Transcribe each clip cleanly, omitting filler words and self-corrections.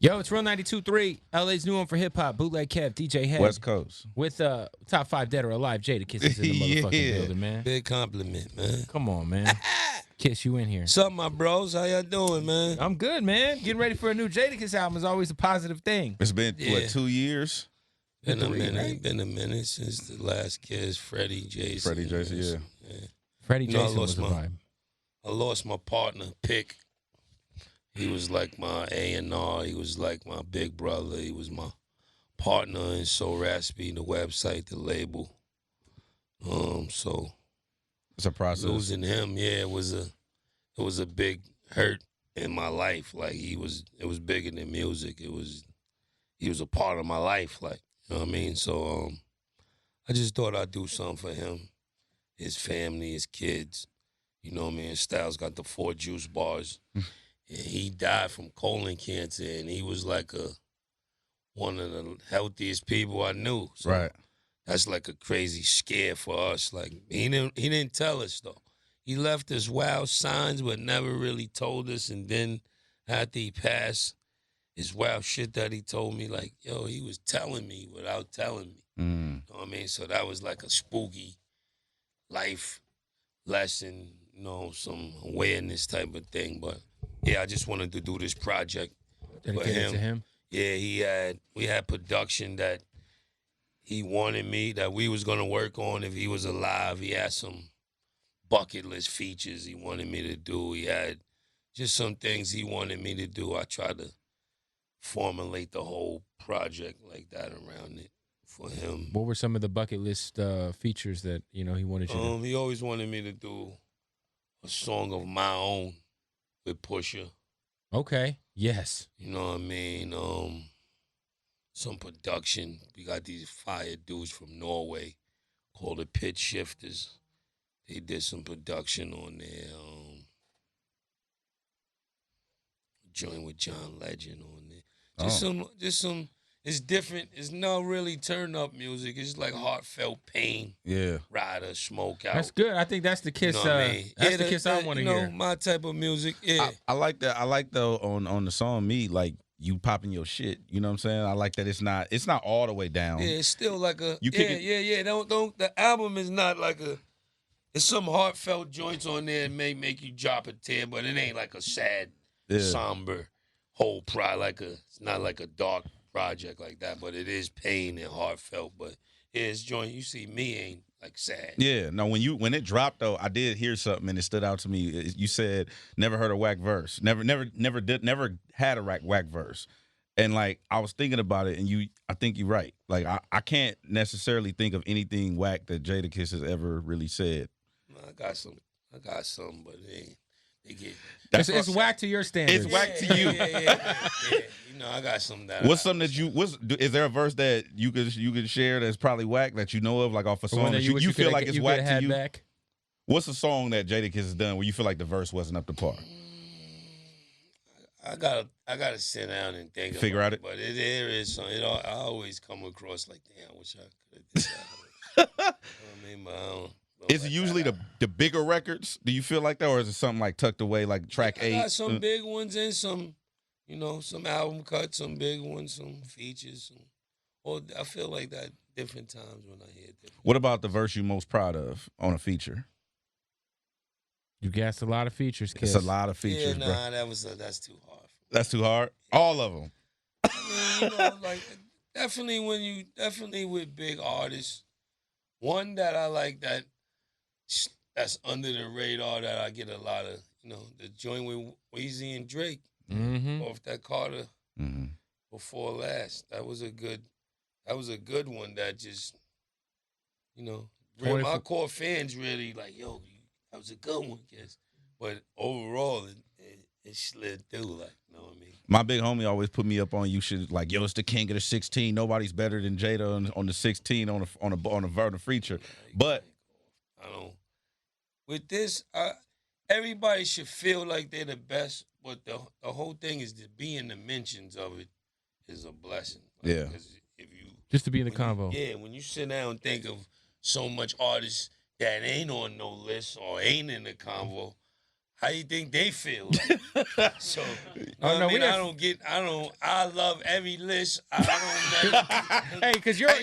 Yo, it's Real 92.3, LA's new one for hip hop. Bootleg Kev DJ Hed. West Coast. With top 5 dead or alive. Jadakiss is in the motherfucking building, man. Big compliment, man. Come on, man. Kiss you in here. What's up, my bros? How y'all doing, man? I'm good, man. Getting ready for a new Jadakiss album is always a positive thing. It's been, what, 2 years? Been a minute. Right? Been a minute since the last kids, Freddie, Jason. Freddie, Jason, yeah. Freddie, Jason was the vibe. I lost my partner, Pick. He was like my A&R. He was like my big brother. He was my partner in So Raspy, the website, the label. So it's a process. Losing him, yeah, it was a big hurt in my life. Like it was bigger than music. He was a part of my life, like, you know what I mean? So I just thought I'd do something for him, his family, his kids. You know what I mean? Styles got the 4 juice bars. And he died from colon cancer, and he was like one of the healthiest people I knew. So right. That's like a crazy scare for us. Like he didn't tell us though. He left us wild signs, but never really told us. And then after he passed, his wild shit that he told me, like, yo, he was telling me without telling me. You know what I mean? So that was like a spooky life lesson, you know, some awareness type of thing. But yeah, I just wanted to do this project for him. Yeah, we had production that he wanted me, that we was gonna work on if he was alive. He had some bucket list features he wanted me to do. He had just some things he wanted me to do. I tried to formulate the whole project like that around it for him. What were some of the bucket list features that, you know, he wanted you to do? He always wanted me to do a song of my own with Pusha. Okay. Yes. You know what I mean? Some production. We got these fire dudes from Norway called the Pitch Shifters. They did some production on there. Joined with John Legend on there. Just some. It's different. It's not really turn up music. It's like heartfelt pain. Yeah. Rider, smoke out. That's good. I think that's the Kiss. You know I mean? That's the Kiss I want to hear. My type of music. Yeah. I like that. I like though on the song Me, like you popping your shit. You know what I'm saying? I like that it's not all the way down. Yeah, it's still like a Don't the album is not like a. It's some heartfelt joints on there that may make you drop a tear, but it ain't like a sad, somber whole it's not like a dark project like that, but it is pain and heartfelt. But yeah, it's joint. You see, Me ain't like sad. Yeah, no. When it dropped though, I did hear something and it stood out to me. You said never heard a whack verse, never had a whack verse, and like I was thinking about it, and I think you're right. Like I can't necessarily think of anything whack that Jadakiss has ever really said. No, I got some, but it ain't. It's whack to your standards. It's whack to you. Yeah. You know, I got some that. What's something that is there a verse that you could share that's probably whack that you know of, like off a song that you feel like it's whack to you? Back? What's a song that Jadakiss has done where you feel like the verse wasn't up to par? I gotta sit down and think. Figure out it. But there is some. I always come across like, damn, I wish I could have did that. You know what I mean? But I don't. Is it usually the bigger records? Do you feel like that, or is it something like tucked away, like track 8? I got some big ones and some, some album cuts, some big ones, some features. I feel like that different times when I hear different. What about the verse you most proud of on a feature? You gassed a lot of features, Kiss. It's a lot of features, bro. That's too hard. That's too hard? All of them. I mean, like definitely with big artists. One that I like that's under the radar that I get a lot of, the joint with Weezy and Drake off that Carter before last. That was a good one that just, my core fans really like, yo, that was a good one, Kiss. But overall, it slid through, like, you know what I mean? My big homie always put me up on you should like, yo, it's the king of the 16. Nobody's better than Jada on the 16 on a feature. But I don't. With this, everybody should feel like they're the best, but the whole thing is to be in the mentions of it is a blessing. Like, yeah. If you just to be in the convo. When you sit down and think of so much artists that ain't on no list or ain't in the convo, how you think they feel? So, Oh, no, I love every list. I don't never. Hey, because you're on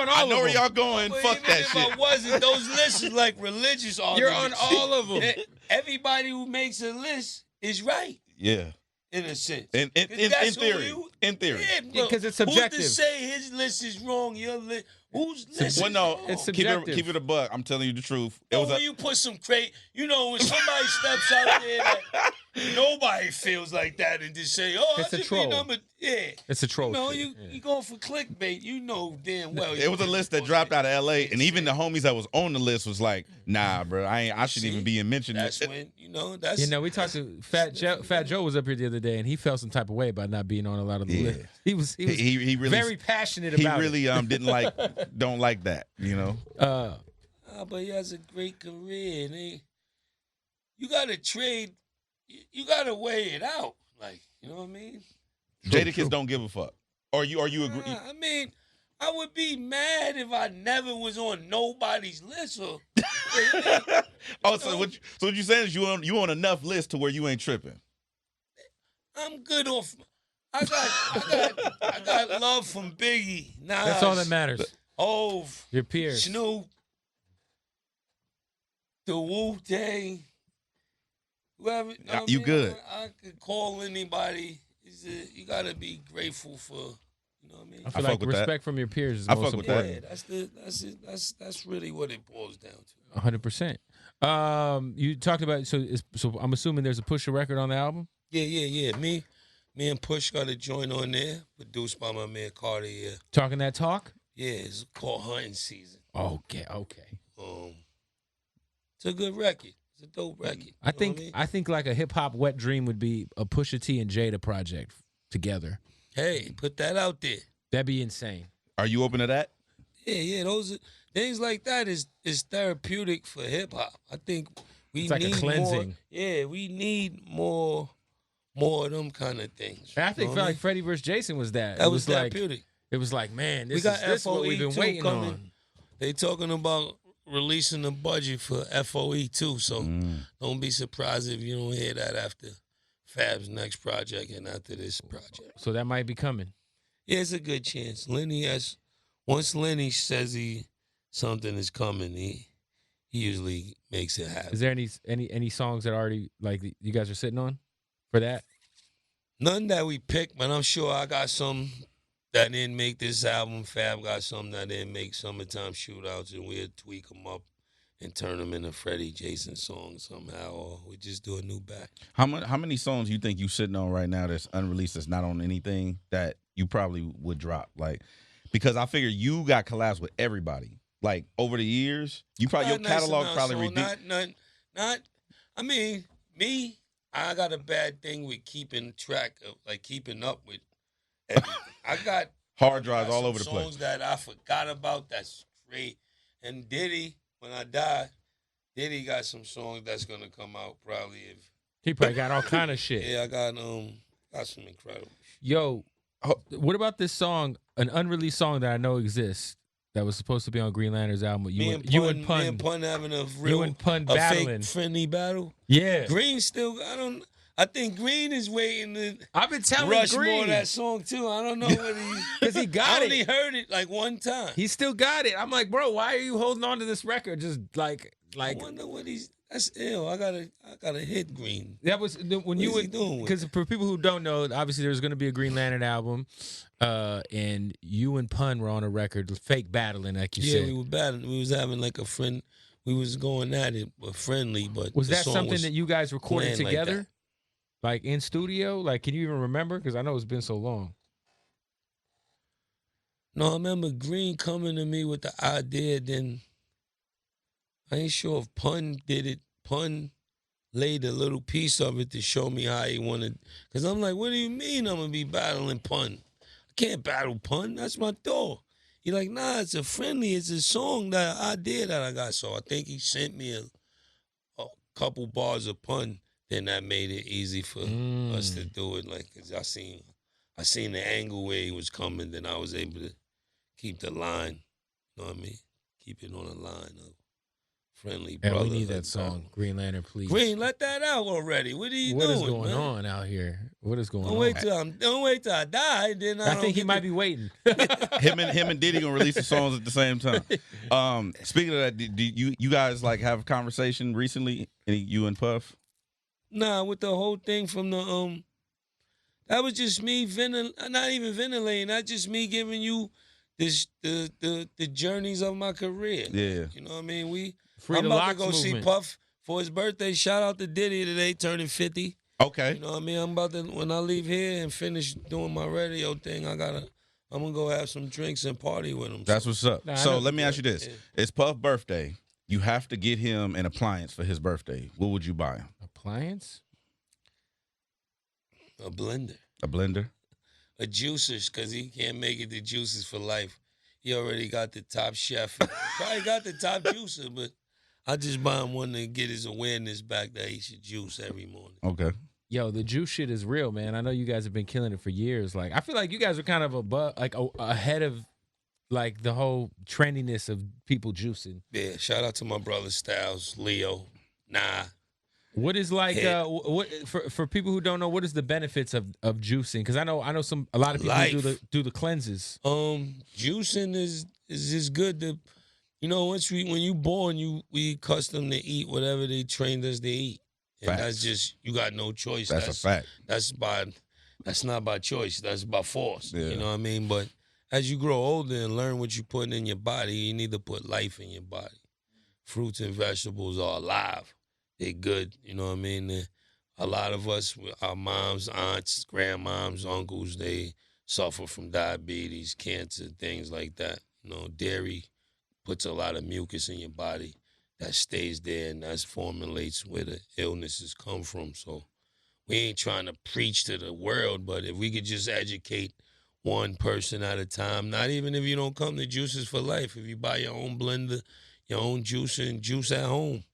all I of them. know where y'all going. But Fuck even that if shit. I wasn't, those lists is like religious You're arguments. on all of them. Everybody who makes a list is right. Yeah. In a sense. In theory. In theory. Yeah, 'cause it's subjective. Who's to say his list is wrong? Your list, whose list Well, is no, wrong? It's keep subjective. it a buck. I'm telling you the truth. It No, was when you put some crate, when somebody steps out there that nobody feels like that and just say, "Oh, It's I a should troll. be number." Yeah, It's a troll. No, shit. you going for clickbait. You know damn well. It was a list that dropped out of L.A. and even the homies that was on the list was like, "Nah, bro, I shouldn't even be in mention." That's when that's. We talked to Fat Joe was up here the other day, and he felt some type of way about not being on a lot of the list. He was he really very passionate about it. He really don't like that, But he has a great career, and you gotta trade. You gotta weigh it out, like you know what I mean. Jadakiss don't give a fuck. Or you agree? I mean, I would be mad if I never was on nobody's list. Or so what you saying is you on enough list to where you ain't tripping. I'm good off. I got love from Biggie. Nas, That's all that matters. Hov, Your peers. Snoop, the Wu-Tang. Whoever. You good. I could call anybody. You gotta be grateful for. You know what I mean? I feel like respect from your peers is most important. Yeah, that's really what it boils down to. 100%. You talked about so I'm assuming there's a Pusha record on the album. Yeah. Me and Push got a joint on there, produced by my man Carter. Yeah. Talking that talk. Yeah, it's called Hunting Season. Okay. It's a good record. It's a dope record. I think like a hip hop wet dream would be a Pusha T and Jada project together. Hey, put that out there. That'd be insane. Are you open to that? Yeah. Those things like that is therapeutic for hip hop. I think we It's like need a cleansing. more. Yeah, we need more of them kind of things. And I think like Freddie vs. Jason was that. That It was therapeutic. Like, it was like, man, this got is what FOE we've been too waiting coming. on. They talking about releasing the budget for FOE too, so don't be surprised if you don't hear that after Fab's next project and after this project. So that might be coming. Yeah, it's a good chance. Once Lenny says something is coming, he usually makes it happen. Is there any songs that already like you guys are sitting on for that? None that we picked, but I'm sure I got some that didn't make this album. Fab got some that didn't make Summertime Shootouts, and we'll tweak them up and turn them into Freddie Jason songs somehow, or we just do a new back. How many songs you think you sitting on right now that's unreleased, that's not on anything that you probably would drop? Like, because I figure you got collabs with everybody. Like over the years, your catalog probably reduced. I mean, me. I got a bad thing with keeping track of, like keeping up with. I got hard drives all over the place. Songs that I forgot about. That's great. And Diddy, when I die, Diddy got some songs that's gonna come out probably if he probably got all kind of shit. Yeah, I got some incredible shit. Yo, what about this song, an unreleased song that I know exists that was supposed to be on Green Lantern's album? You and Pun having a fake friendly battle. Yeah, Green still. I think Green is waiting to. I've been telling Rush Green more that song too. I don't know what because he got I only heard it like one time. He still got it. I'm like, bro, why are you holding on to this record? Just like. I wonder what That's ill. I gotta hit Green. That was when you were doing. Because for people who don't know, obviously there's going to be a Green Lantern album, and you and Pun were on a record, fake battling, like you said. Yeah, we were battling. We was having like a friend. We was going at it, but friendly. But was that something that you guys recorded together, like in studio? Like, can you even remember? Because I know it's been so long. No, I remember Green coming to me with the idea. Then I ain't sure if Pun did it. Pun laid a little piece of it to show me how he wanted. Because I'm like, what do you mean I'm going to be battling Pun? I can't battle Pun. That's my dog. He like, nah, it's a friendly. It's a song that I did that I got. So I think he sent me a couple bars of Pun. Then that made it easy for us to do it. Like, cause I seen the angle where he was coming. Then I was able to keep the line. You know what I mean? Keep it on the line of friendly And brother. we need that song, Green Lantern, please. Green, let that out already. What are you doing? What is going man? on out here? What is going Don't on? wait till I die. Then I think he might be waiting. him and Diddy gonna release the songs at the same time. Speaking of that, do you guys like have a conversation recently? You and Puff? Nah, with the whole thing from the that was just me not even ventilating. That's just me giving you this the journeys of my career. Yeah, you know what I mean. Free I'm the about Locks to go movement. see Puff for his birthday. Shout out to Diddy today, turning 50. okay. You know what I mean? I'm about to, when I leave here and finish doing my radio thing, I'm gonna go have some drinks and party with him. That's what's up. Nah, I So know- let me ask you this: It's Puff's birthday. You have to get him an appliance for his birthday. What would you buy him? Appliance? A blender. A blender? A juicers, because he can't make it to juices for life. He already got the top chef. Probably got the top juicer, but I just buy him one to get his awareness back that he should juice every morning. Okay. Yo, the juice shit is real, man. I know you guys have been killing it for years. Like, I feel like you guys are kind of ahead of like the whole trendiness of people juicing. Yeah, shout out to my brother Styles, Leo, Nah. What is like Yeah. what for people who don't know, what is the benefits of juicing? Because I know a lot of people who do the cleanses. Juicing is just good to, when you born, we accustomed to eat whatever they trained us to eat. And Facts. that's just, you got no choice. That's a fact. That's not by choice. That's by force. Yeah. You know what I mean? But as you grow older and learn what you're putting in your body, you need to put life in your body. Fruits and vegetables are alive. They're good. You know what I mean? A lot of us, our moms, aunts, grandmoms, uncles, they suffer from diabetes, cancer, things like that. Dairy puts a lot of mucus in your body that stays there, and that formulates where the illnesses come from. So we ain't trying to preach to the world, but if we could just educate one person at a time, not even if you don't come to Juices for Life, if you buy your own blender, your own juicer, and juice at home,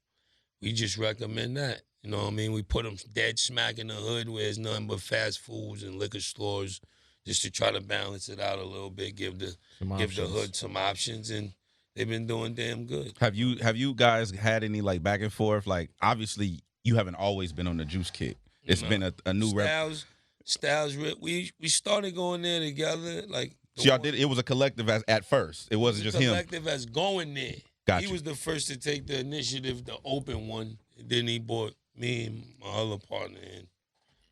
we just recommend that. You know what I mean? We put them dead smack in the hood where there's nothing but fast foods and liquor stores, just to try to balance it out a little bit, give the hood some options, and they've been doing damn good. Have you guys had any like back and forth? Like obviously you haven't always been on the juice kick. It's been a new Styles. We started going there together. Like so y'all did. It was a collective at first. It wasn't just him. Collective as going there. Gotcha. He was the first to take the initiative to open one. Then he brought me and my other partner in.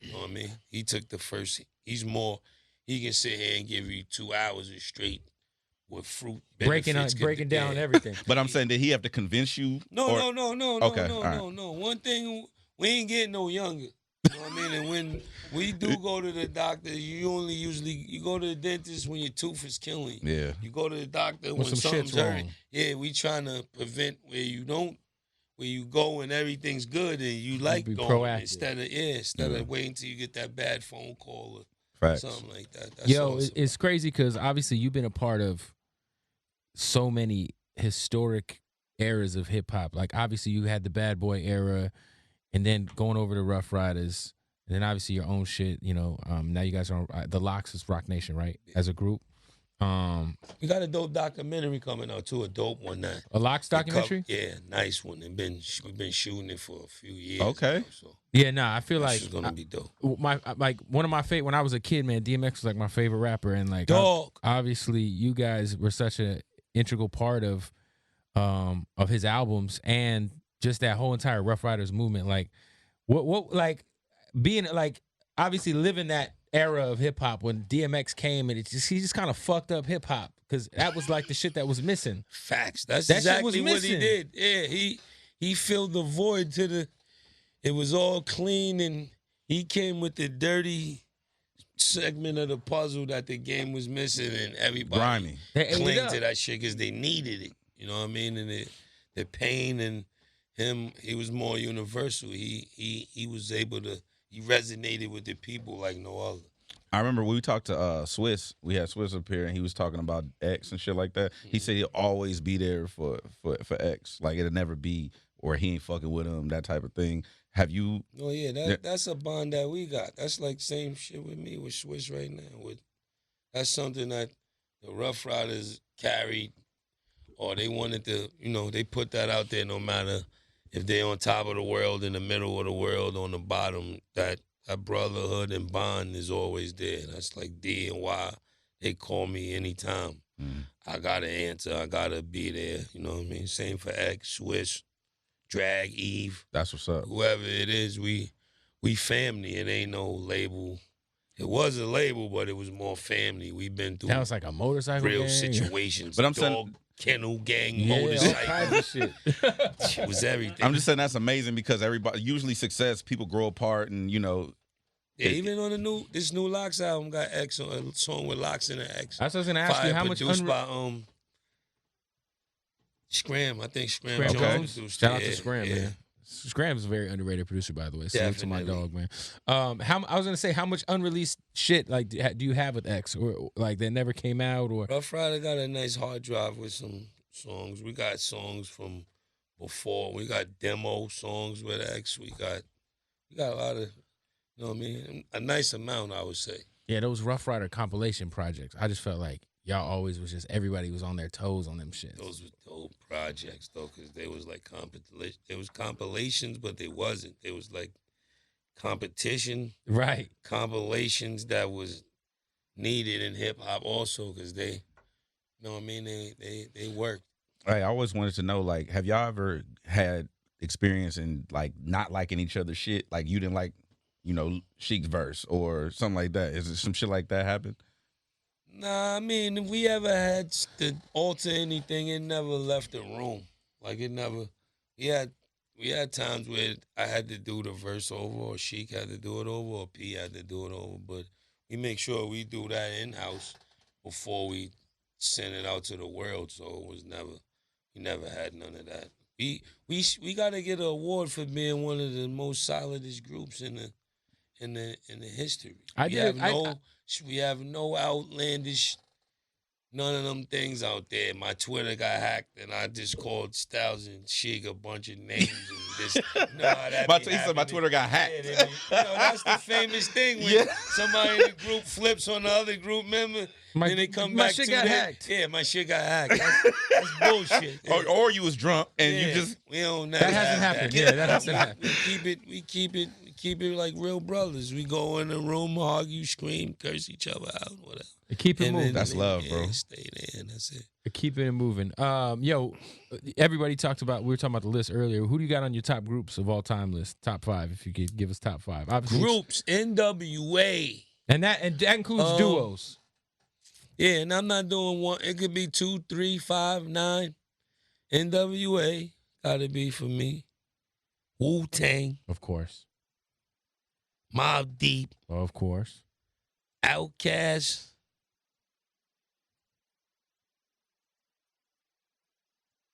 You know what I mean? He took the first. He can sit here and give you 2 hours of straight with fruit. Breaking down everything. But I'm saying, did he have to convince you? No. Okay, No. One thing, we ain't getting no younger. You know what I mean? And when we do go to the doctor, you go to the dentist when your tooth is killing you. Yeah. You go to the doctor when some something's shit's hurting. wrong. Yeah, we trying to prevent where you go and everything's good and you like be going proactive. instead of waiting till you get that bad phone call or Facts. something like that. That's Yo, awesome. it's crazy because obviously you've been a part of so many historic eras of hip hop. Like obviously you had the Bad Boy era, and then going over to Ruff Ryders, and then obviously your own shit. Now you guys are on the Locks is Rock Nation, right? As a group. We got a dope documentary coming out too, a dope one. A Locks documentary? Yeah, nice one. We've been shooting it for a few years. Okay. Now, so Yeah, I feel like it's gonna be dope. One of my favorite when I was a kid, man. DMX was like my favorite rapper, and like Dog. obviously you guys were such an integral part of his albums and just that whole entire Ruff Ryders movement. Like what like being like obviously living that era of hip hop when DMX came and he just kind of fucked up hip hop because that was like the shit that was missing. Facts. That's That shit exactly was what he missing. did. Yeah, he filled the void it was all clean, and he came with the dirty segment of the puzzle that the game was missing, and everybody Grimy. They ate it clinged up. to that shit because they needed it. You know what I mean? And the pain and him, he was more universal. He was able to. He resonated with the people like no other. I remember we talked to Swiss. We had Swiss up here, and he was talking about X and shit like that. He said he'll always be there for X. Like it'll never be or he ain't fucking with him, that type of thing. Have you? Oh yeah, that's a bond that we got. That's like same shit with me with Swiss right now. That's something that the Ruff Ryders carried or they wanted to, they put that out there no matter if they're on top of the world, in the middle of the world, on the bottom, that brotherhood and bond is always there. That's like D and Y. They call me anytime. I got to answer. I got to be there. You know what I mean? Same for X, Swiss, Drag, Eve. That's what's up. Whoever it is, we family. It ain't no label. It was a label, but it was more family. We've been through That was like a motorcycle real gang? situations. But I'm Dog, saying, kennel gang, Yeah, all motorcycle. kinds of shit. It was everything. I'm just saying that's amazing because everybody usually success people grow apart and Yeah, even on this new Locks album got X on a song with Locks in the X. That's what I was gonna ask you. How much produced by Scram. I think Scram Scram Jones. Jones? Shout out to Scram, man. Scram's a very underrated producer, by the way. Salute to my dog, man. I was gonna say, how much unreleased shit like do you have with X, or like that never came out, or Ruff Ryder got a nice hard drive with some songs. We got songs from before. We got demo songs with X. We got a lot of, you know what I mean? A nice amount, I would say. yeah, those Ruff Ryder compilation projects. I just felt like y'all always was just everybody was on their toes on them shit. Those were dope projects though, because they was like there was compilations, but they wasn't. There was like competition, Right. compilations that was needed in hip hop also, because they, you know what I mean? They worked. I always wanted to know, like, have y'all ever had experience in like not liking each other's shit? Like you didn't like, Sheik's verse or something like that. Is it some shit like that happen? Nah, I mean, if we ever had to alter anything, it never left the room. Like it never. We had times where I had to do the verse over, or Sheik had to do it over, or P had to do it over. But we make sure we do that in house before we send it out to the world. So it was we never had none of that. We got to get an award for being one of the most solidest groups in the history. We have no outlandish, none of them things out there. My Twitter got hacked, and I just called Styles and Sheik a bunch of names. And this, my Twitter got hacked. That's the famous thing when somebody in the group flips on the other group member, then they come back shit to got that. hacked. Yeah, my shit got hacked. That's bullshit. Or you was drunk and you just. We don't That hasn't happened. Yeah, that hasn't happened. We keep it like real brothers. We go in the room, argue, scream, curse each other out, whatever. Keep it moving. That's love, bro. Stay there, and that's it. Keep it moving. Yo, everybody talked about. We were talking about the list earlier. Who do you got on your top groups of all time list? Top 5, if you could give us top 5. Obviously, Groups, NWA, and that includes duos. Yeah, and I'm not doing one. It could be 2, 3, 5, 9. NWA gotta be for me. Wu-Tang, Of course. Mobb Deep, Of course. Outkast.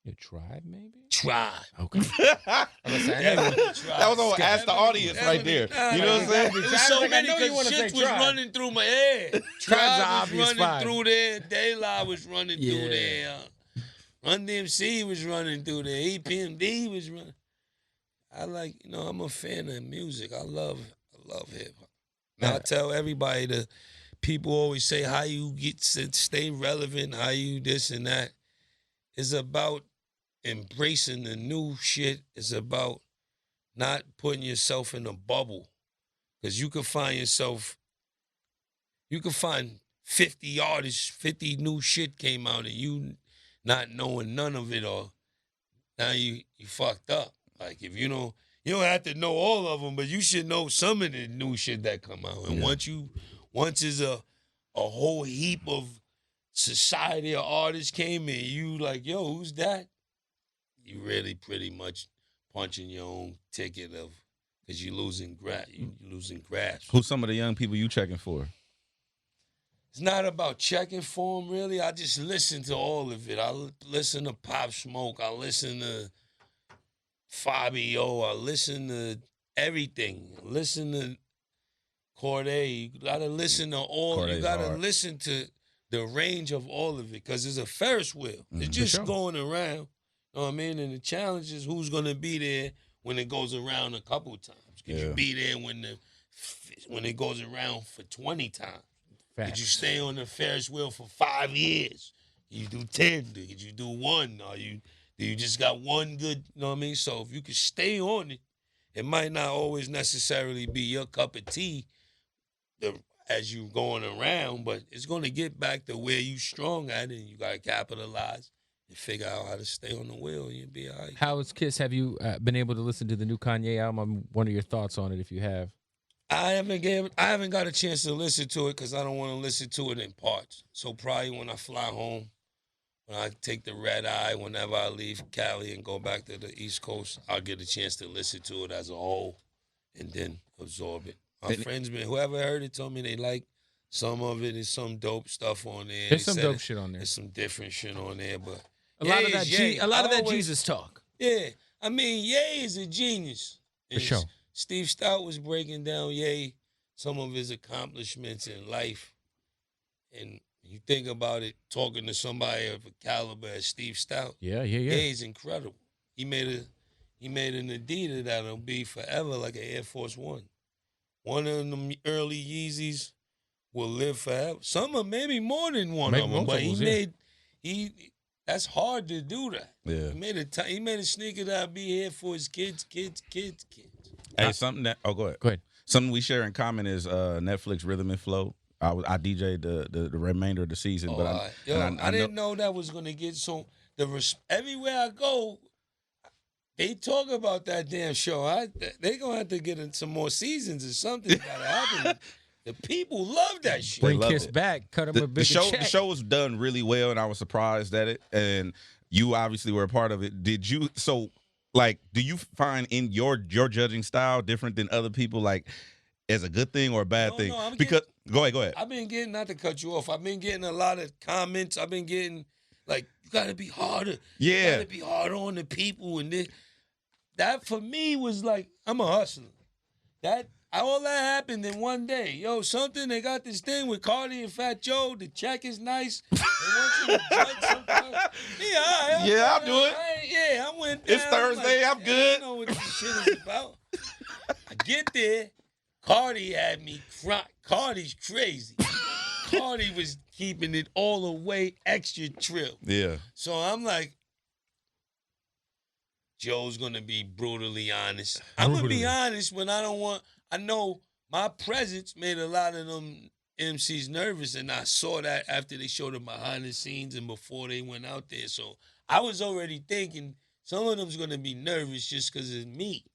Your Tribe, maybe? Tribe. Okay. That was on Ask the Audience right there. You know what I'm saying? It was so Like, I many know you wanna because say shit was Tribe. running through my head. Tribe's Tribe was obvious running 5. through there. De La was running Yeah. through there. Run DMC was running through there. EPMD was running. I'm a fan of music. I love hip hop. Now I tell everybody people always say how you get to stay relevant, how you this and that. It's about embracing the new shit. It's about not putting yourself in a bubble. Because you can find 50 artists, 50 new shit came out, and you not knowing none of it, or now you fucked up. Like, if you don't have to know all of them, but you should know some of the new shit that come out. And once is a whole heap of society of artists came in, you like, yo, who's that? You really pretty much punching your own ticket because you're losing grasp. Who's some of the young people you checking for? It's not about checking for them, really. I just listen to all of it. I listen to Pop Smoke. I listen to Fabio. I listen to everything. Listen to Corday. You gotta listen to all. Corday's you gotta hard. listen to the range of all of it, because it's a Ferris wheel. It's just sure. going around. You know what I mean? And the challenge is who's gonna be there when it goes around a couple times. Could you be there when it goes around for 20 times? Facts. Did you stay on the Ferris wheel for 5 years? You do 10? Did you do 1? Do you just got one good, you know what I mean? So if you can stay on it, it might not always necessarily be your cup of tea as you going around, but it's going to get back to where you strong at, and you got to capitalize and figure out how to stay on the wheel, and you'll be all right. How's Kiss? Have you been able to listen to the new Kanye album? I'm wondering your thoughts on it if you have. I haven't got a chance to listen to it because I don't want to listen to it in parts. So probably when I fly home, when I take the red eye, whenever I leave Cali and go back to the East Coast, I'll get a chance to listen to it as a whole and then absorb it. My friends, whoever heard it told me they like some of it. There's some dope stuff on there. There's some dope shit on there. There's some different shit on there, but a lot of that Jesus talk. Yeah, I mean, Ye is a genius. For sure. Steve Stout was breaking down Ye, some of his accomplishments in life, and you think about it, talking to somebody of a caliber as Steve Stout. Yeah. Ye's incredible. He made an Adidas that'll be forever like an Air Force One. One of them early Yeezys will live forever. Some are maybe more than one of them, but that's hard to do that. Yeah. He made a sneaker that'll be here for his kids. Hey, something that go ahead. Go ahead. Something we share in common is Netflix Rhythm and Flow. I DJ'd the remainder of the season, but I didn't know that was gonna get so everywhere I go. They talk about that damn show. They gonna have to get some more seasons or something. Gotta happen. The people love that shit. Bring Kiss back. Cut him a big check. The show was done really well, and I was surprised at it. And you obviously were a part of it. Did you? So, like, do you find in your judging style different than other people, like, as a good thing or a bad thing? No, go ahead. I've been getting, not to cut you off, I've been getting a lot of comments. I've been getting, like, you gotta be harder. Yeah. You gotta be harder on the people. And that for me was like, I'm a hustler. All that happened in one day. Yo, they got this thing with Cardi and Fat Joe. The check is nice. They want you to judge sometimes. I'll do it. I went down. It's Thursday. I'm good. I don't know what this shit is about. I get there. Cardi had me crying. Cardi's crazy. Cardi was keeping it all the way extra trill. Yeah. So I'm like, Joe's going to be brutally honest. I'm going to be honest when I know my presence made a lot of them MCs nervous, and I saw that after they showed them behind the scenes and before they went out there. So I was already thinking some of them's going to be nervous just because it's me.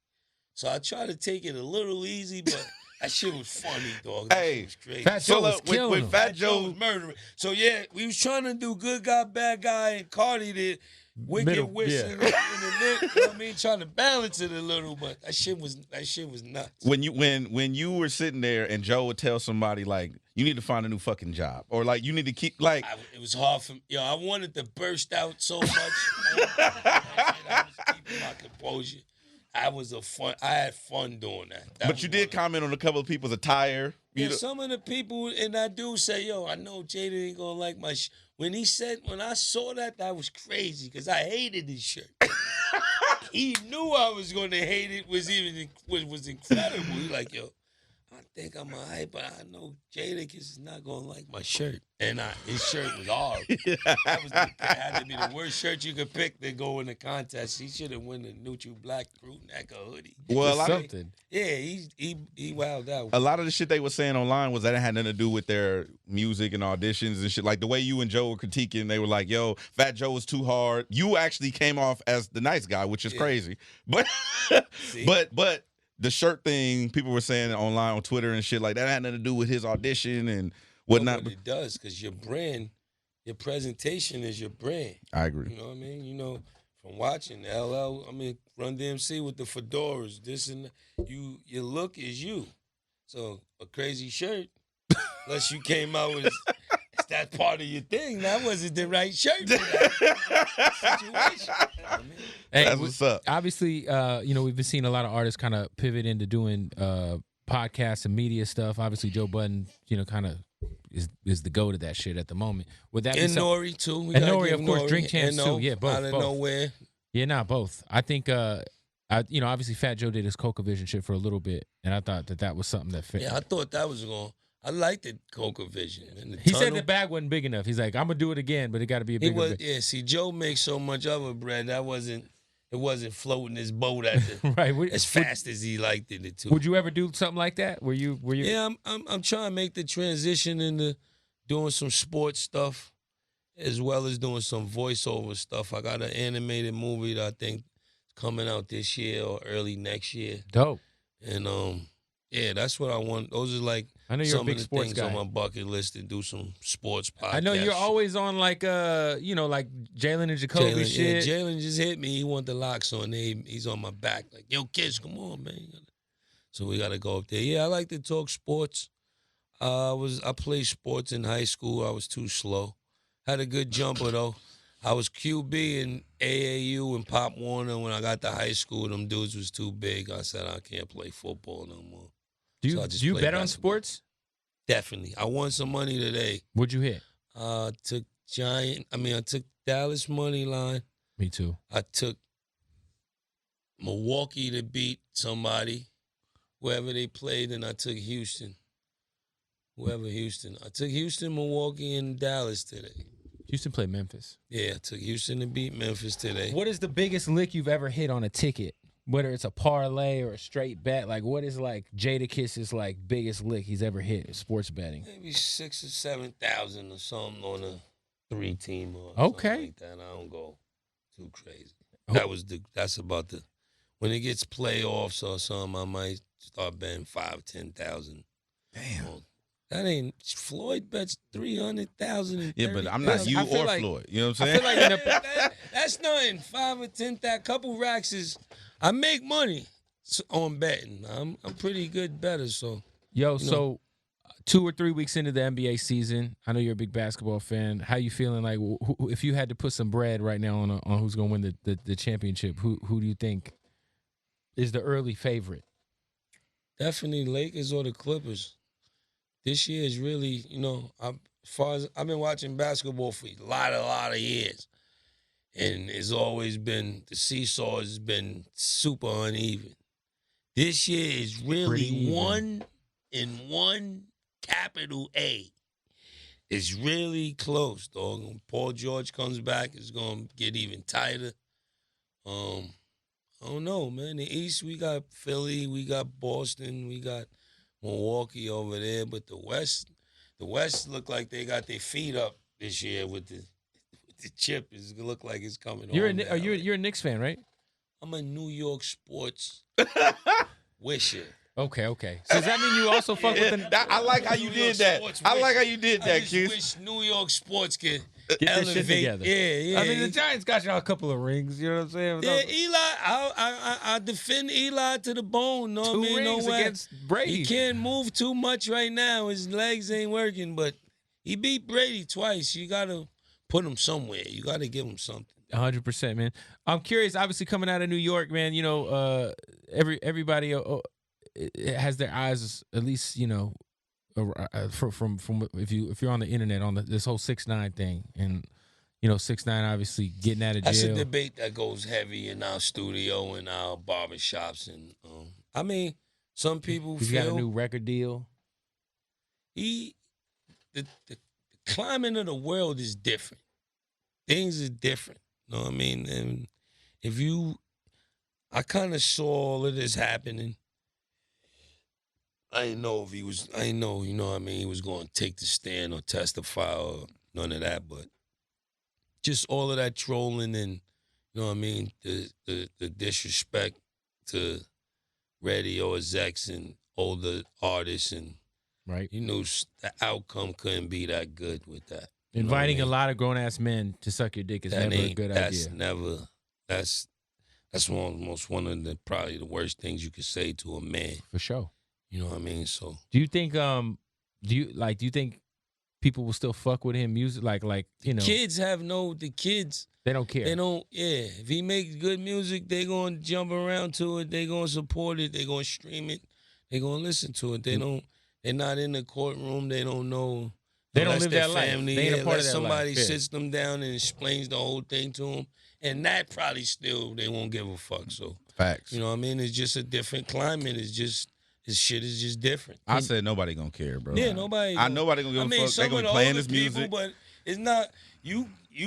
So I try to take it a little easy, but that shit was funny, dog. That shit was crazy. Fat Joe was killing him. Fat Joe was murdering. So yeah, we was trying to do good guy, bad guy, and Cardi did wicked whistling in the neck. You know what I mean? Trying to balance it a little, but that shit was nuts. When you were sitting there and Joe would tell somebody like, you need to find a new fucking job, or like you need to keep like, it was hard for me. Yo, I wanted to burst out so much. I was keeping my composure. I had fun doing that. But you did comment on a couple of people's attire. Yeah, some of the people, and I do say, yo, I know Jada ain't gonna like my when I saw that was crazy, because I hated his shirt. He knew I was gonna hate it, was incredible. He like, yo, I think I'm all right, but I know Jadakiss is not gonna like my shirt. And his shirt was hard. That had to be the worst shirt you could pick to go in the contest. He should have won the neutral black crew neck or hoodie. Well, something. Yeah, he wowed out. A lot of the shit they were saying online was that it had nothing to do with their music and auditions and shit. Like the way you and Joe were critiquing, they were like, yo, Fat Joe was too hard. You actually came off as the nice guy, which is crazy. But but the shirt thing, people were saying online on Twitter and shit like that had nothing to do with his audition and whatnot. But it does, because your brand, your presentation is your brand. I agree. You know what I mean? You know, from watching Run DMC with the fedoras, this and that, your look is you. So a crazy shirt, unless you came out with it's that part of your thing, that wasn't the right shirt for that situation. You know what I mean? Hey, that's what's up. Obviously, we've been seeing a lot of artists kind of pivot into doing podcasts and media stuff. Obviously, Joe Budden, kind of is the go to that shit at the moment. Would that and be Nori too? And Nori, of course, Drink Champs too. Yeah, both. Out of nowhere. Yeah, both. I think, obviously, Fat Joe did his Coca Vision shit for a little bit, and I thought that was something that fit. Yeah, I thought that was going. I liked the Coca Vision. And the He said tunnel, the bag wasn't big enough. He's like, I'm gonna do it again, but it got to be a he bigger. was, yeah. See, Joe makes so much of it, Brad. It wasn't floating his boat at the, Right. as fast as he liked it to. Would you ever do something like that? Were you? Yeah, I'm trying to make the transition into doing some sports stuff as well as doing some voiceover stuff. I got an animated movie that I think is coming out this year or early next year. Dope. And yeah, that's what I want. Those are like I know you're a some big of the sports things guy. on my bucket list to do some sports podcasts. I know you're always on like like Jalen and Jacoby shit. Yeah, Jalen just hit me. He want the locks on. He's on my back. Like, yo, kids, come on, man. So we gotta go up there. Yeah, I like to talk sports. I played sports in high school. I was too slow. Had a good jumper though. I was QB in AAU and Pop Warner. When I got to high school, them dudes was too big. I said I can't play football no more. Do So I you just do you played bet on basketball. sports? Definitely. I won some money today. What'd you hit? Took I took Dallas money line. Me too. I took Milwaukee to beat somebody, whoever they played, and I took Houston. I took Houston, Milwaukee, and Dallas today. Houston played Memphis. Yeah, I took Houston to beat Memphis today. What is the biggest lick you've ever hit on a ticket? Whether it's a parlay or a straight bet, like what is like Jadakiss's like biggest lick he's ever hit in sports betting? Maybe 6,000 or 7,000 or something on a 3-team or Okay. something like that. I don't go too crazy. That's about the when it gets playoffs or something. I might start betting 5,000-10,000. Damn. That ain't Floyd bets 300,000. Yeah, but I'm not you I feel or like- Floyd. You know what I'm I saying? feel like in a, That's nothing. 5 or 10,000. Couple racks is. I make money on betting. I'm pretty good better. So so 2 or 3 weeks into the NBA season, I know you're a big basketball fan. How you feeling? Like if you had to put some bread right now on who's gonna win the championship, who do you think is the early favorite? definitely Lakers or the Clippers. This year is really, as far as I've been watching basketball for a lot of years, and it's always been the seesaw has been super uneven. This year is Pretty really even. 1 capital A. It's really close, dog. When Paul George comes back, it's gonna get even tighter. I don't know, man. The East, we got Philly, we got Boston, we got Milwaukee over there, but the West look like they got their feet up this year with the chip. It's gonna look like it's coming. You're home now. you're a Knicks fan, right? I'm a New York sports wisher. Okay. So does that mean you also fuck with the I like how you New York did that. sports I wish. like how you did I that, just kid. wish New York sports could get their elevate. shit together? Yeah. I mean, the Giants got y'all a couple of rings. You know what I'm saying? Yeah, Eli, I defend Eli to the bone. No, 2 I mean, no rings way. against Brady. He can't move too much right now. His legs ain't working, but he beat Brady twice. You got to put him somewhere. You got to give him something. 100%, man. I'm curious. Obviously, coming out of New York, man. Everybody has their eyes, at least from if you're on the internet on this whole 6ix9ine thing, and 6ix9ine obviously getting out of That's a jail. debate that goes heavy in our studio and our barbershops. And I mean, some people He's feel got a new record deal. the climate of the world is different. Things are different. You know what I mean? And I kind of saw all of this happening. I didn't know if he was, I didn't know, he was going to take the stand or testify or none of that, but just all of that trolling and, the disrespect to radio execs and older artists, and Right. the outcome couldn't be that good with that. Inviting a lot of grown ass men to suck your dick is never a good that's idea. never that's one of the probably the worst things you could say to a man. For sure. You know what I mean? So Do you think do you think people will still fuck with him music like kids the kids they don't care. they don't if he makes good music, they gonna jump around to it, they gonna support it, they gonna stream it, they gonna listen to it. They're not in the courtroom, they don't know. They don't Unless live their that life. family, They ain't a part of unless that somebody life. Yeah. sits them down and explains the whole thing to them, and that probably still they won't give a fuck. So Facts. you know what I mean? It's just a different climate. It's His shit is just different. I said nobody gonna care, bro. Yeah, nobody. Nobody gonna give a fuck. They Some gonna of be the playing older this music. people, but it's not. You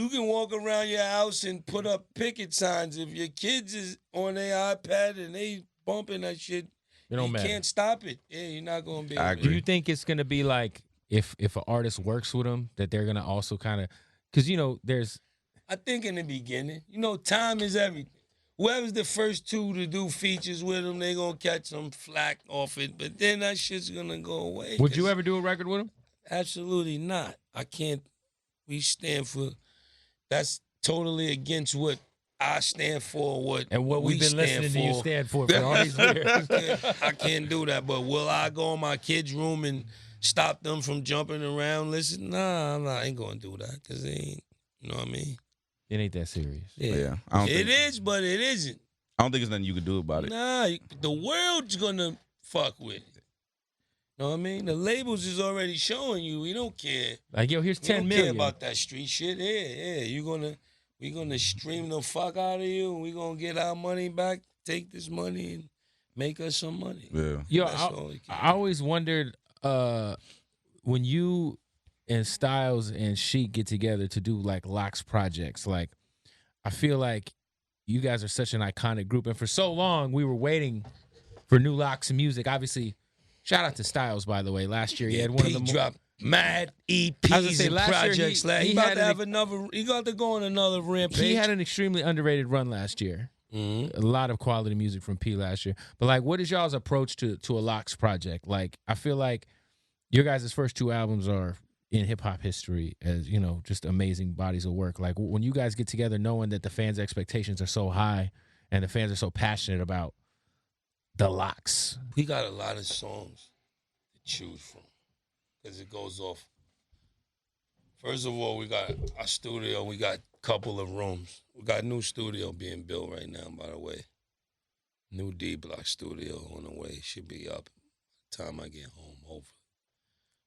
can walk around your house and put up picket signs. If your kids is on their iPad and they bumping that shit, It don't matter. Can't stop it. Yeah, you're not gonna be. I able Do to. you think it's gonna be like if an artist works with them that they're gonna also kind of, because there's. I think in the beginning, time is everything. Whoever's the first two to do features with them, they gonna catch some flack off it. But then that shit's gonna go away. Would you ever do a record with him? Absolutely not. I can't. We stand for. That's totally against what I stand for. What And what we've been listening to you stand for all these years. I can't do that. But will I go in my kids' room and stop them from jumping around? Listen, nah, I ain't gonna do that because they ain't. You know what I mean? It ain't that serious. Yeah, I don't It think, is, but it isn't. I don't think there's nothing you can do about it. Nah, the world's gonna fuck with it. Know what I mean? The labels is already showing you we don't care. Like, yo, here's We 10 don't million. care about that street shit. Yeah. We gonna stream the fuck out of you, and we gonna get our money back. Take this money and make us some money. Yeah. Yo, That's all we care. I always wondered when you and Styles and Sheik get together to do like Locks projects. Like, I feel like you guys are such an iconic group, and for so long we were waiting for new Locks music. Obviously, shout out to Styles, by the way. Last year he had one of the dropped mad I was gonna EPs say, and last year projects. he He about had to an- have another. He got to go on another rampage. He had an extremely underrated run last year. Mhm. A lot of quality music from P last year. But like, what is y'all's approach to a Locks project? Like, I feel like your guys' first two albums are in hip hop history as, just amazing bodies of work. Like, when you guys get together knowing that the fans' expectations are so high and the fans are so passionate about the Locks. We got a lot of songs to choose from because it goes off. First of all, we got our studio. We got a couple of rooms. We got a new studio being built right now, by the way. New D-Block studio on the way. Should be up by the time I get home, hopefully.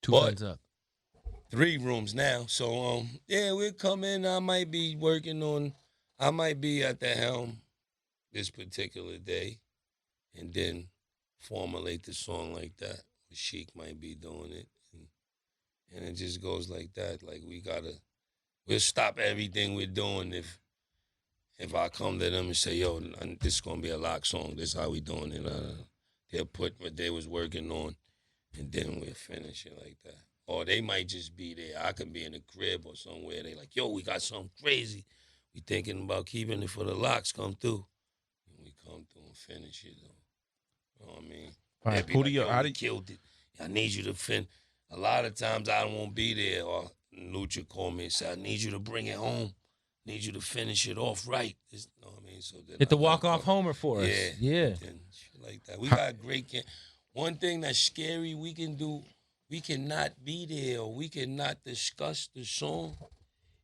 Two But- thumbs up. 3 rooms now. So, we'll come in. I might be at the helm this particular day and then formulate the song like that. Sheik might be doing it. And it just goes like that. Like, we'll stop everything we're doing if I come to them and say, yo, this is going to be a Lock song. This is how we doing it. They'll put what they was working on, and then we'll finish it like that. Or they might just be there. I can be in a crib or somewhere. They like, yo, we got something crazy. We thinking about keeping it for the Locks come through. And we come through and finish it, though. You know what I mean? All right, They'll be who do like, you- yo, how we do- killed it. I need you to finish. A lot of times I won't be there, or Lucha call me and say, I need you to bring it home. Need you to finish it off right. You know what I mean? So Hit the walk-off homer for us. Yeah. And shit like that. We got great one thing that's scary we can do, we cannot be there or we cannot discuss the song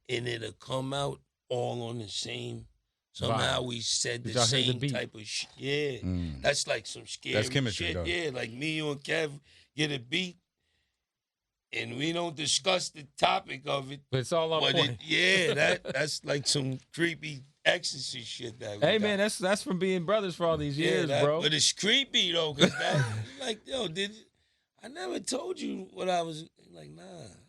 and it'll come out all on the same. Somehow we said the Did y'all hear the same beat? type of shit. Yeah. That's like some scary That's chemistry, shit. though. Yeah, like me, you and Kev get a beat and we don't discuss the topic of it. But it's all on But point. that's like some creepy ecstasy shit that we Hey, got. man, that's from being brothers for all these years, that- bro. But it's creepy though, cause that, like, yo, I never told you what I was like? Nah,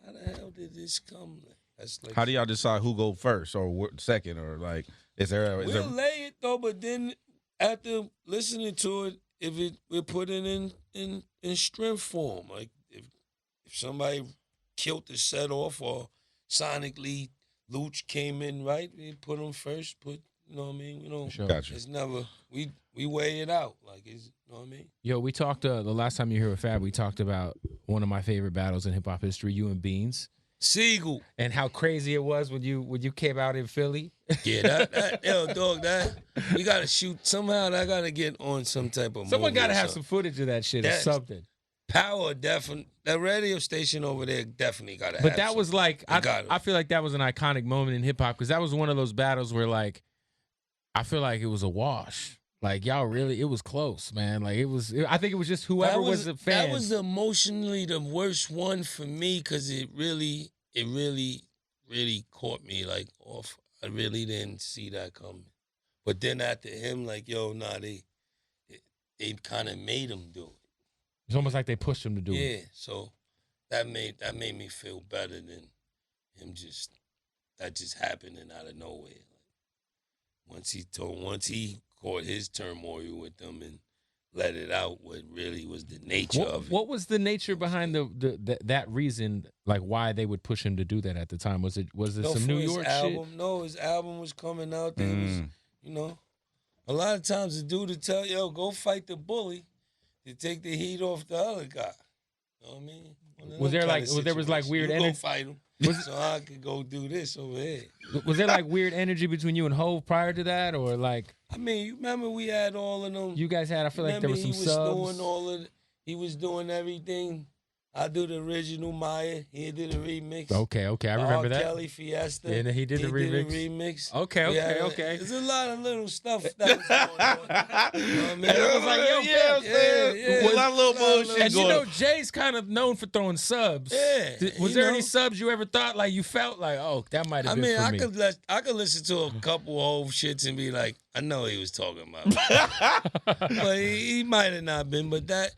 how the hell did this come? That's like, How do y'all decide who go first or second, or like is there? we'll lay it though, but then after listening to it, we'll put it in strength form. Like if somebody killed the set off or sonically Luch came in right, we put him first. You know what I mean? We don't. Sure. Gotcha. It's never we weigh it out. Like you know what I mean? Yo, we talked the last time you were here with Fab, we talked about one of my favorite battles in hip hop history, you and Beans, Sigel. and how crazy it was when you came out in Philly. Yeah, that yo, dog, that we gotta shoot somehow. That gotta get on some type of. Someone movie got to or have some something. footage of that shit or That's- something. Power. Definitely, that radio station over there definitely gotta. But have that was something. like, They got it. I feel like that was an iconic moment in hip hop because that was one of those battles where like, I feel like it was a wash. Like y'all really, it was close, man. Like I think it was just whoever was a fan. That was emotionally the worst one for me because it really caught me like off. I really didn't see that coming. But then after him, like, yo, nah, they kind of made him do it. It's almost like they pushed him to do it. Yeah, so that made me feel better than him that just happening out of nowhere. Once he caught his turmoil with them and let it out, what really was the nature of it. What was the nature behind that reason, like why they would push him to do that at the time? Was it some New York album, shit? No, his album was coming out. There was, a lot of times the dude would tell, yo, go fight the bully to take the heat off the other guy. You know what I mean? Was there weird you energy? go fight him, so I could go do this over here. Was there like weird energy between you and Hov prior to that, or like? I mean, you remember we had all of them. You guys had. I feel like there was some subs. He was doing everything. I do the original Maya. He did the remix. Okay, I remember that. Kelly Fiesta. And he did the remix. Okay. There's a lot of little stuff that was going on. You know what I mean? It was like, yo, yeah. Was a lot of little bullshit and going you know, on. Jay's kind of known for throwing subs. Yeah. Was there any subs you ever thought like you felt like, oh, that might have been for me? I could listen to a couple old shits and be like, I know he was talking about, but he might have not been. But that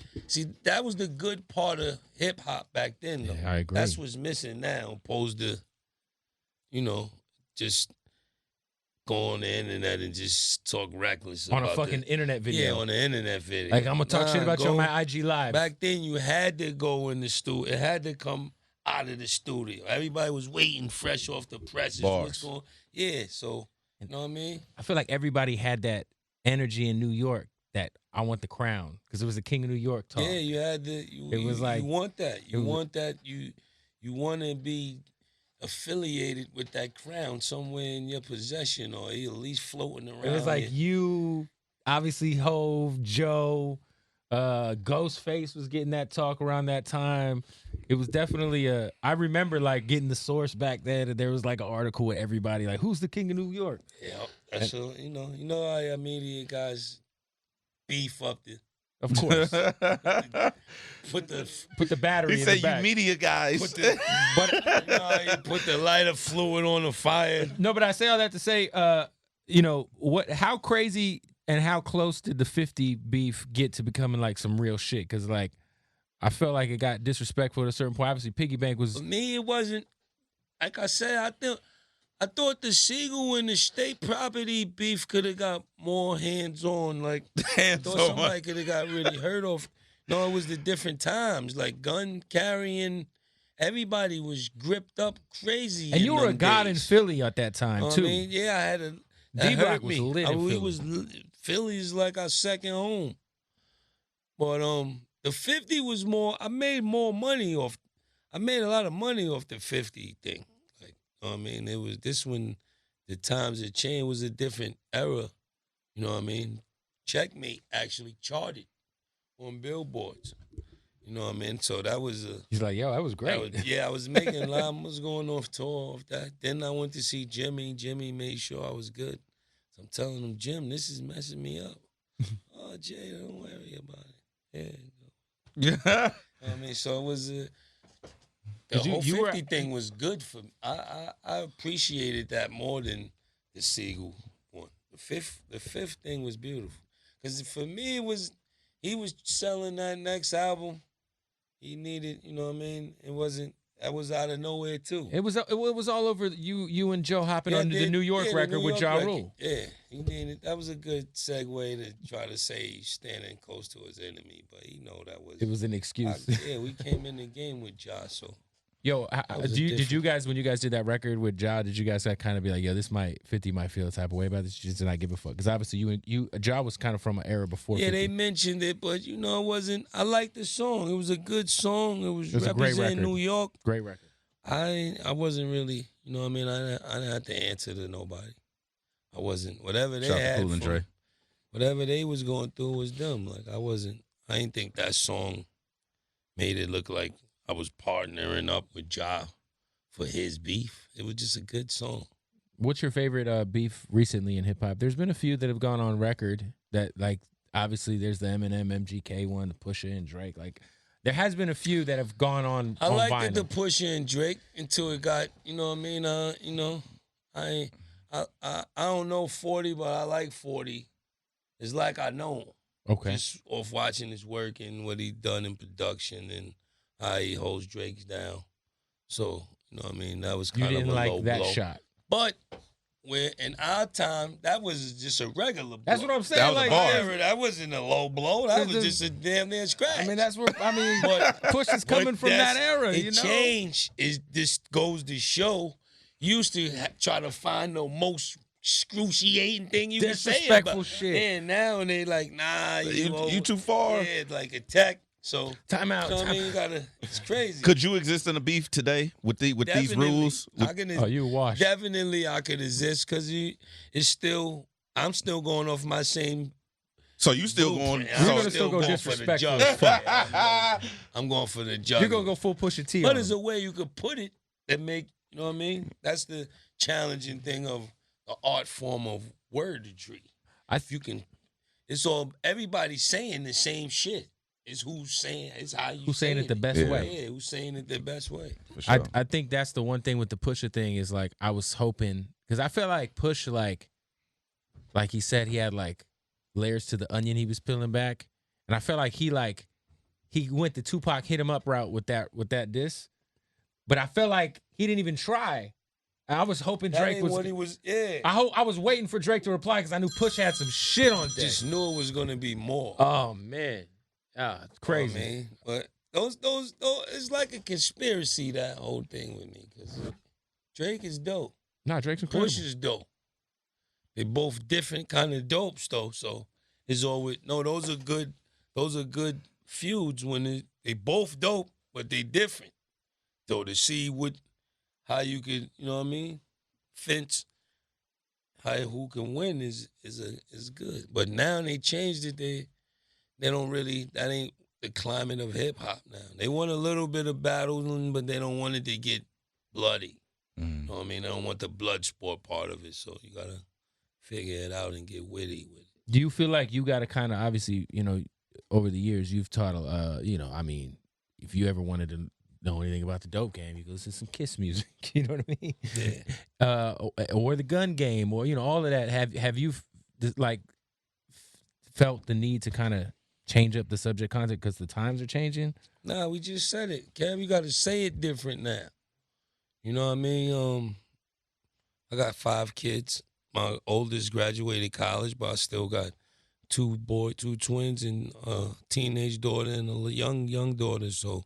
was the good part of hip hop back then, though. Yeah, I agree. That's what's missing now, opposed to, just go on the internet and just talk reckless on about a fucking internet video. Yeah, on the internet video. Like I'm gonna talk shit about you on my IG live. Back then, you had to go in the studio. It had to come out of the studio. Everybody was waiting, fresh off the presses. Bars. Yeah, so. You know what I mean? I feel like everybody had that energy in New York that I want the crown because it was the King of New York talk. Yeah, you had to. You want that. You want that. You want to be affiliated with that crown somewhere in your possession or at least floating around. It was like you, obviously Hov, Joe, Ghostface was getting that talk around that time. It was definitely I remember like getting the source back then, and there was like an article with everybody like, "Who's the King of New York?" Yeah, that's you know how your media guys beef up the. Of course, put the battery. He in said, the back. "You media guys." But you put the lighter fluid on the fire. No, but I say all that to say, how crazy and how close did the 50 beef get to becoming like some real shit? Because like. I felt like it got disrespectful at a certain point. Obviously, Piggy Bank was. For me, it wasn't. Like I said, I thought the Sigel and the state property beef could have got more hands-on. Like, I thought somebody could have got really hurt off. No, it was the different times. Like, gun carrying, everybody was gripped up crazy. And you were a god in Philly at that time, too. I mean, yeah, I had a. D-Block was lit in Philly. Philly's like our second home. But, the 50 was more. I made more money off. I made a lot of money off the 50 thing. Like, I mean, it was this when the times had changed. Was a different era. You know what I mean? Checkmate actually charted on billboards. You know what I mean? So that was a. He's like, yo, that was great. I was making a lot. I was going off tour off that. Then I went to see Jimmy. Jimmy made sure I was good. So I'm telling him, Jim, this is messing me up. Oh, Jay, don't worry about it. Yeah. Yeah. I mean, so it was the whole 50 thing was good for me. I appreciated that more than the Sigel one. The fifth thing was beautiful because for me he was selling that next album. He needed, you know what I mean. That was out of nowhere too. It was all over you and Joe hopping under the New York record with Ja Rule. Yeah, he needed. That was a good segue to try to say he's standing close to his enemy, but it was an excuse. We came in the game with Ja, so. Yo, did you guys when you guys did that record with Ja? Did you guys kind of be like, yo, 50 might feel the type of way about this? You just did not give a fuck because obviously Ja was kind of from an era before. Yeah, 50. they mentioned it, but it wasn't. I liked the song. It was a good song. It was a great record. New York. Great record. I wasn't really, you know what I mean. I didn't have to answer to nobody. I wasn't. Whatever they had, whatever they was going through was them. Like I wasn't. I didn't think that song made it look like I was partnering up with Ja for his beef. It was just a good song. What's your favorite beef recently in hip hop? There's been a few that have gone on record that, like, obviously there's the Eminem, MGK one, the Pusha and Drake. Like, there has been a few that have gone on. I liked the Pusha and Drake until it got, you know what I mean? I don't know 40, but I like 40. It's like I know him. Okay. Just off watching his work and what he done in production and how he holds Drake's down. So, you know what I mean? That was You kind of didn't a like low that blow. shot. But when in our time, that was just a regular blow. That's what I'm saying. That was a like, bar. there's- That wasn't a low blow. That was There's- just a damn near scratch. I mean, that's where But Push is coming from that era. It You know, changed. This goes to show. You used to try to find the most excruciating thing you could say Disrespectful about shit. And now and they like, nah, You too far. Yeah, like attack. So Time out. So, I mean, you gotta. It's crazy. Could you exist in a beef today with these Definitely. rules? I can, Oh, you washed. definitely, I could exist because it's still. I'm still going off my same. So you still going? blueprint. You're I'm gonna still go going for the disrespectful jug. as fuck. I'm going for the jug. You're gonna go full Pusha T. But on there's him. a way you could put it that make, you know what I mean? That's the challenging thing of the art form of wordetry. You can, it's all, everybody's saying the same shit. It's who's saying, it's how you Who's saying it the best Yeah. way. Yeah, who's saying it the best way. For sure. I think that's the one thing with the Pusha thing is like I was hoping because I feel like Push like he said he had like layers to the onion he was peeling back, and I felt like he went the Tupac hit him up route with that diss, but I felt like he didn't even try. I was hoping That Drake ain't was. what he was, yeah. I was waiting for Drake to reply because I knew Push had some shit on deck. Just knew it was gonna be more. Oh man, it's crazy. Man. But those, it's like a conspiracy, that whole thing with me. Because Drake is dope. Nah, Drake's incredible. Push is dope. They both different kind of dopes though. So it's always those are good. Those are good feuds when they both dope, but they different. So to see how you could, you know what I mean, fence who can win is good. But now they changed it. They don't really, that ain't the climate of hip hop now. They want a little bit of battling, but they don't want it to get bloody. You know what I mean? They don't want the blood sport part of it. So you gotta figure it out and get witty with it. Do you feel like you got to kind of obviously, over the years you've taught, I mean, if you ever wanted to know anything about the dope game, you go listen to some Kiss music. You know what I mean? Yeah. Or the gun game, or all of that. Have you felt the need to kind of change up the subject content because the times are changing? Nah, we just said it, Kev. You got to say it different now. You know what I mean? I got 5 kids. My oldest graduated college, but I still got 2 twins, and a teenage daughter and a young daughter. So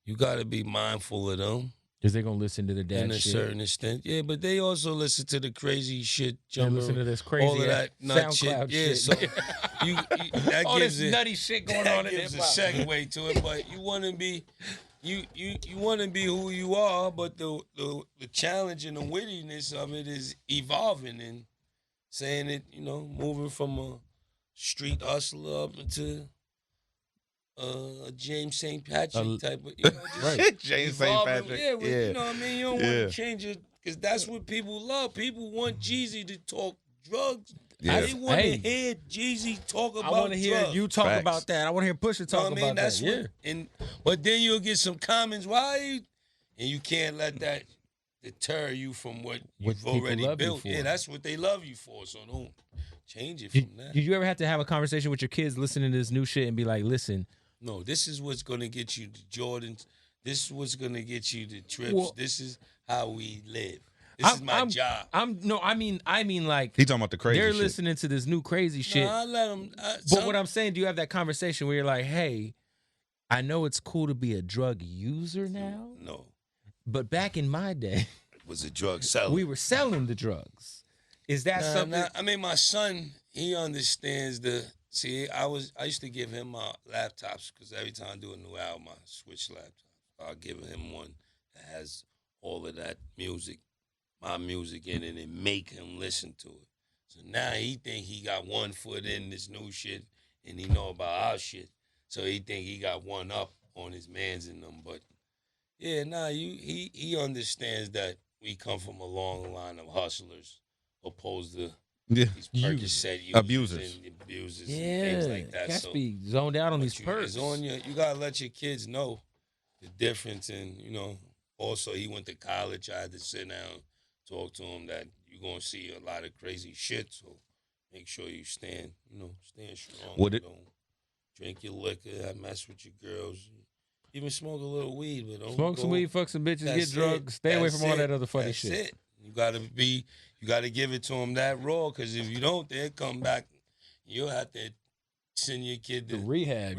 you got to be mindful of them. Because they're going to listen to the dad in a shit. certain extent. Yeah, but they also listen to the crazy shit. They listen to this crazy all of that nut shit. SoundCloud Yeah, shit. so you that all gives this it, nutty shit going that on in gives a hip-hop. segue to it. But you want to be, you want to be who you are. But the challenge and the wittiness of it is evolving and saying it. Moving from a street hustler up into a James St. Patrick type of, just Right. James St. evolving. Patrick. Yeah, Yeah. you know what I mean? You don't want Yeah. to change it because that's what people love. People want Jeezy to talk drugs. Yeah. They want Hey. to hear Jeezy talk about I want to hear drugs. you talk Facts. about that. I want to hear Pusha You know talk what I mean? about That's that. what, but then you'll get some comments. Why? And you can't let that deter you from what you've people already love you built. for. Yeah, that's what they love you for. So don't change it Did, from that. did you ever have to have a conversation with your kids listening to this new shit and be like, listen, No, this is what's gonna get you the Jordans. This is what's gonna get you the trips. Well- This is how we live. This is my job. I mean like He talking about the crazy they're shit. listening to this new crazy shit. No, I let them. But what I'm saying, do you have that conversation where you're like, hey, I know it's cool to be a drug user now, No, but back in my day, it was a drug seller. we were selling the drugs. Is that something? I mean, my son, he understands the. See, I used to give him my laptops because every time I do a new album, I switch laptops. I'll give him one that has all of that music, my music in it, and make him listen to it. So now he think he got one foot in this new shit, and he know about our shit. So he think he got one up on his mans and them. But yeah, he understands that we come from a long line of hustlers, opposed to Yeah. these Percocet users Abusers. and abusers Yeah, and things like that. cats So be zoned out on but these you, perks. it's on you gotta let your kids know the difference. And also he went to college. I had to sit down, talk to him that you're gonna see a lot of crazy shit. So make sure you stand strong. Would it? Don't drink your liquor, mess with your girls. Even smoke a little weed, but don't Smoke some weed, fuck some bitches, get drunk, stay away from all that other funny shit. It. You gotta give it to them that raw, because if you don't, they'll come back. You'll have to send your kid to rehab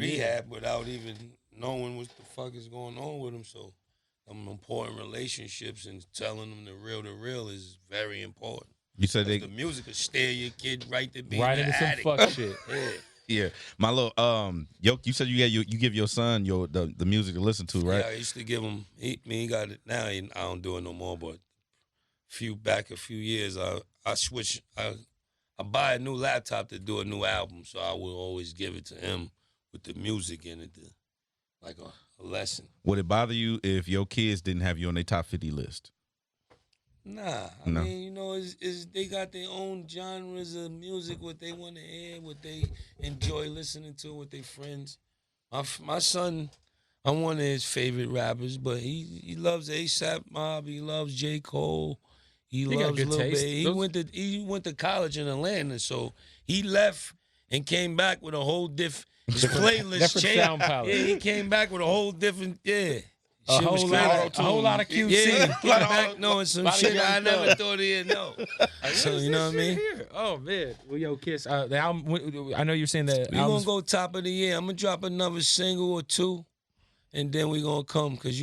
without even knowing what the fuck is going on with them. So, important relationships and telling them the real is very important. You said the music will steer your kid right to being right into some fuck shit. Yeah, my little you said you give your son the music to listen to, right? Yeah, I used to give him. He got it now. I don't do it no more. But a few years, I switch. I buy a new laptop to do a new album, so I will always give it to him with the music in it, like a lesson. Would it bother you if your kids didn't have you on their top 50 list? Nah, I mean, they got their own genres of music, what they want to hear, what they enjoy listening to with their friends. My son, I'm one of his favorite rappers, but he loves A$AP Mob, he loves J. Cole, he loves Lil Baby. He went to college in Atlanta, so he left and came back with a whole different playlist change. Sound palette. Yeah, he came back with a whole different A whole lot of QC. Yeah, came back knowing some shit I never thought he'd know. So, you know what I mean? Oh, man. Well, yo, Kiss, the album, I know you're saying that We're going to go top of the year. I'm going to drop another single or two, and then we're going to come, because,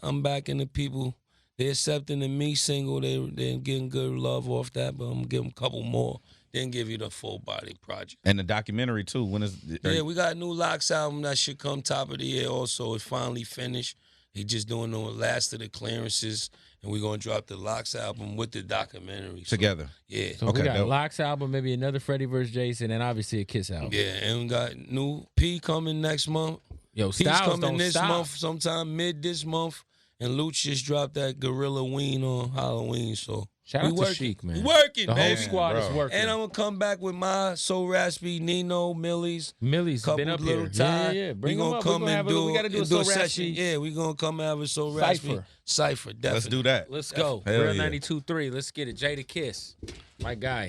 I'm backing the people. They're accepting the Me single. They're getting good love off that, but I'm going to give them a couple more, then give you the full body project. And the documentary, too. When is? Yeah, we got a new Locks album that should come top of the year also. It's finally finished. He just doing the last of the clearances, and we're going to drop the Locks album with the documentary. Together. Yeah. So we got a Locks album, maybe another Freddie vs. Jason, and obviously a Kiss album. Yeah, and we got new P coming next month. Yo, P's Styles coming don't this stop. month, sometime mid this month. And Luch just dropped that Gorilla Ween on Halloween, so Shout out to Chic, man. We working, the baby. whole squad is working. And I'm going to come back with my So Raspy, Nino, Millie's been up here. Yeah. Bring them up. Come we got to do a So session. Raspy. Yeah, we're going to come have a So Raspy. Cypher, definitely. Let's do that. Let's go. Hell Real yeah. 92.3. Let's get it. Jadakiss, my guy.